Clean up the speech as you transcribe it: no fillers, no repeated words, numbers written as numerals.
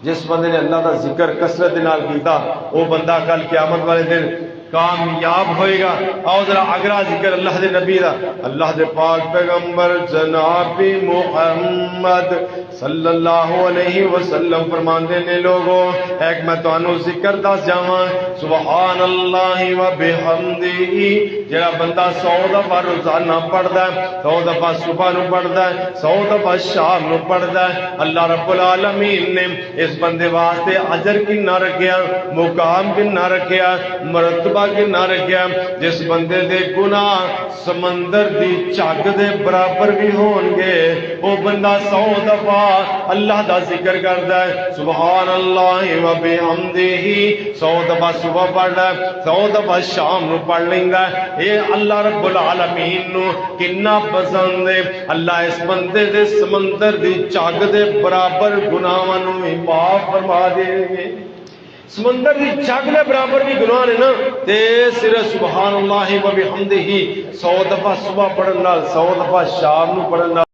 جس بندے نے اللہ دا ذکر کثرت نال کیتا وہ بندہ کل قیامت والے دن کامیاب ہوئے گا۔ آؤ ذرا اگلا ذکر اللہ دے نبی دا، اللہ دے پاک پیغمبر جناب محمد صلی اللہ علیہ وسلم فرماندے نے لوگوں ایک میں تانوں ذکر دس جاواں سبحان اللہ و بحمدہ، جڑا بندہ 100 دفعہ روزانہ پڑھدا ہے، 100 دفعہ صبح نو پڑھدا ہے، 100 دفعہ شام نو پڑھدا ہے، اللہ رب العالمین نے اس بندے واسطے اجر کنا رکھیا، مقام کنا رکھیا، مرتبہ کنا رکھیا۔ جس بندے دے گناہ سمندر دی جھگ دے برابر بھی ہون گے، وہ بندہ 100 دفعہ اللہ دا ذکر کردا ہے سبحان اللہ و بحمدہ، 100 دفعہ صبح پڑھدا ہے، 100 دفعہ شام نو پڑھ لیندا ہے۔ اے اللہ رب العالمین نو کنا پسند ہے، اللہ اس بندے دے سمندر دی جھگ دے برابر گناہاں نو معاف فرما دے گے۔ سمندر دی جھگ دے برابر بھی گناہ نے نا، تے صرف سبحان اللہ و بحمدہ 100 دفعہ صبح پڑھن نال 100 دفعہ شام نو پڑھن نال